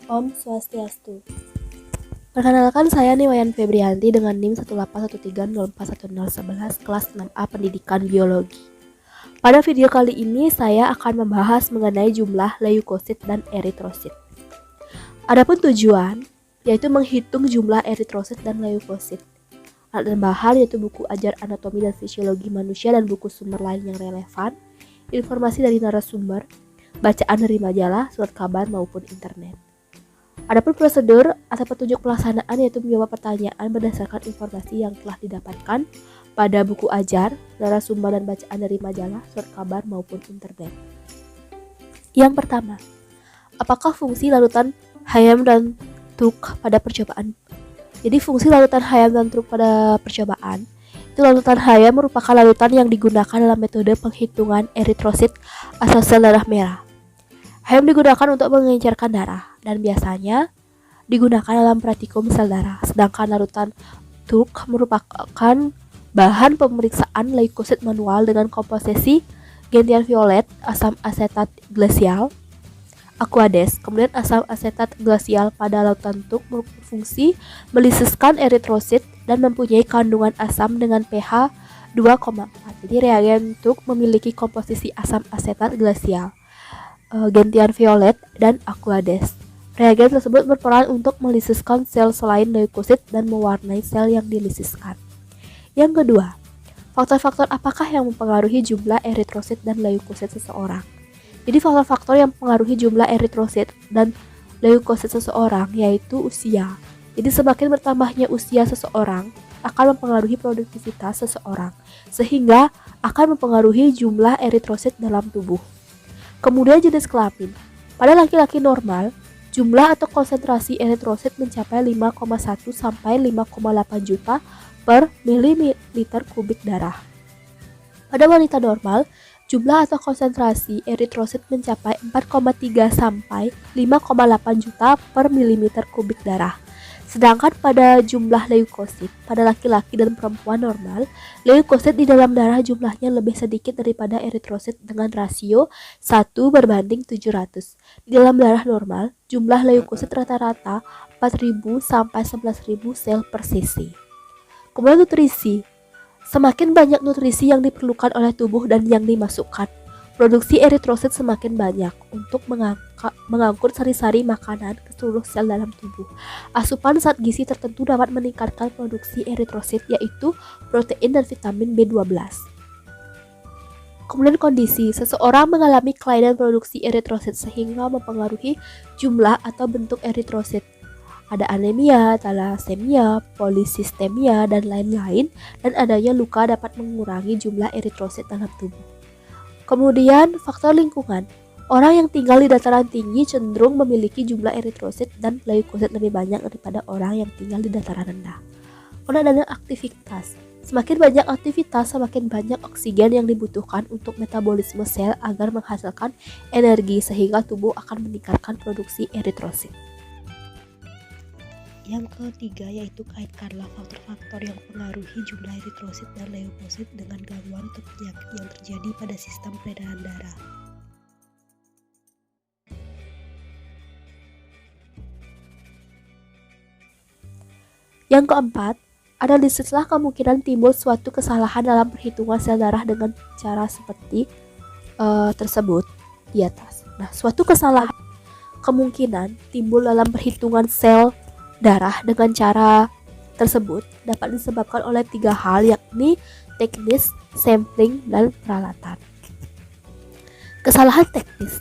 Om Swastiastu. Perkenalkan, saya Niwayan Febrianti dengan NIM 181304111 kelas 6A Pendidikan Biologi. Pada video kali ini saya akan membahas mengenai jumlah leukosit dan eritrosit. Adapun tujuan yaitu menghitung jumlah eritrosit dan leukosit. Alat dan bahan yaitu buku ajar anatomi dan fisiologi manusia dan buku sumber lain yang relevan, informasi dari narasumber, bacaan dari majalah, surat kabar maupun internet. Adapun prosedur atau petunjuk pelaksanaan yaitu menjawab pertanyaan berdasarkan informasi yang telah didapatkan pada buku ajar, narasumber dan bacaan dari majalah, surat kabar maupun internet. Yang pertama, apakah fungsi larutan Hayem dan Truk pada percobaan? Jadi fungsi larutan Hayem dan Truk pada percobaan itu larutan Hayem merupakan larutan yang digunakan dalam metode penghitungan eritrosit asal sel darah merah. Hayem digunakan untuk mengencerkan darah dan biasanya digunakan dalam praktikum sel darah, sedangkan larutan Truk merupakan bahan pemeriksaan leukosit manual dengan komposisi gentian violet, asam asetat glasial, Aquades. Kemudian asam asetat glasial pada larutan Truk berfungsi melisiskan eritrosit dan mempunyai kandungan asam dengan pH 2,4. Jadi reagen Truk memiliki komposisi asam asetat glasial, gentian violet, dan Aquades. Reagen tersebut berperan untuk melisiskan sel selain leukosit dan mewarnai sel yang dilisiskan. Yang kedua, faktor-faktor apakah yang mempengaruhi jumlah eritrosit dan leukosit seseorang? Jadi faktor-faktor yang mempengaruhi jumlah eritrosit dan leukosit seseorang yaitu usia. Jadi semakin bertambahnya usia seseorang akan mempengaruhi produktivitas seseorang, sehingga akan mempengaruhi jumlah eritrosit dalam tubuh. Kemudian jenis kelamin. Pada laki-laki normal, jumlah atau konsentrasi eritrosit mencapai 5,1 sampai 5,8 juta per mililiter kubik darah. Pada wanita normal, jumlah atau konsentrasi eritrosit mencapai 4,3 sampai 5,8 juta per mililiter kubik darah. Sedangkan pada jumlah leukosit, pada laki-laki dan perempuan normal, leukosit di dalam darah jumlahnya lebih sedikit daripada eritrosit dengan rasio 1:700. Di dalam darah normal, jumlah leukosit rata-rata 4.000 sampai 11.000 sel per cc. Kemudian nutrisi. Semakin banyak nutrisi yang diperlukan oleh tubuh dan yang dimasukkan, produksi eritrosit semakin banyak untuk mengangkut sari-sari makanan ke seluruh sel dalam tubuh. Asupan zat gizi tertentu dapat meningkatkan produksi eritrosit yaitu protein dan vitamin B12. Kemudian kondisi, seseorang mengalami kelainan produksi eritrosit sehingga mempengaruhi jumlah atau bentuk eritrosit. Ada anemia, thalassemia, polisistemia, dan lain-lain, dan adanya luka dapat mengurangi jumlah eritrosit dalam tubuh. Kemudian faktor lingkungan. Orang yang tinggal di dataran tinggi cenderung memiliki jumlah eritrosit dan leukosit lebih banyak daripada orang yang tinggal di dataran rendah. Kemudian ada aktivitas. Semakin banyak aktivitas, semakin banyak oksigen yang dibutuhkan untuk metabolisme sel agar menghasilkan energi sehingga tubuh akan meningkatkan produksi eritrosit. Yang ketiga yaitu kaitkanlah faktor-faktor yang mempengaruhi jumlah eritrosit dan leukosit dengan gangguan atau penyakit yang terjadi pada sistem peredaran darah. Yang keempat, analisislah kemungkinan timbul suatu kesalahan dalam perhitungan sel darah dengan cara seperti tersebut di atas. Nah, suatu kesalahan kemungkinan timbul dalam perhitungan sel darah dengan cara tersebut dapat disebabkan oleh 3 hal, yakni teknis, sampling, dan peralatan. Kesalahan teknis,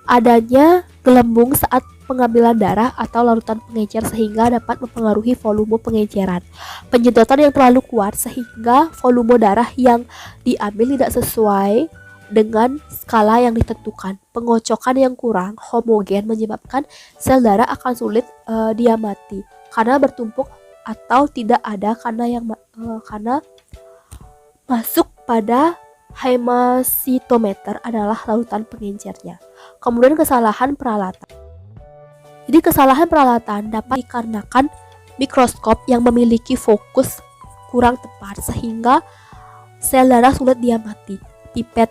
adanya gelembung saat pengambilan darah atau larutan pengencer sehingga dapat mempengaruhi volume pengenceran. Penyedotan yang terlalu kuat sehingga volume darah yang diambil tidak sesuai dengan skala yang ditentukan. Pengocokan yang kurang homogen menyebabkan sel darah akan sulit dia mati karena bertumpuk atau tidak ada karena masuk pada hemasitometer adalah larutan pengencernya. Kemudian kesalahan peralatan. Jadi kesalahan peralatan dapat dikarenakan mikroskop yang memiliki fokus kurang tepat sehingga sel darah sulit dia mati. pipet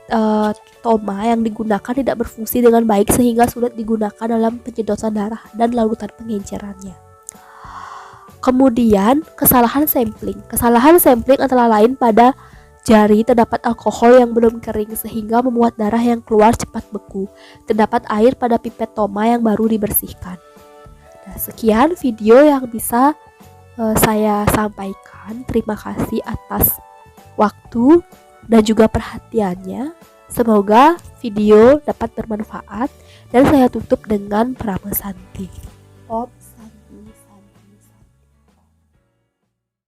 Toma yang digunakan tidak berfungsi dengan baik sehingga sulit digunakan dalam penyedotan darah dan larutan pengencerannya. Kemudian kesalahan sampling. Kesalahan sampling antara lain pada jari terdapat alkohol yang belum kering sehingga membuat darah yang keluar cepat beku. Terdapat air pada pipet Toma yang baru dibersihkan. Nah, sekian video yang bisa saya sampaikan. Terima kasih atas waktu dan juga perhatiannya. Semoga video dapat bermanfaat dan saya tutup dengan Pramesanti.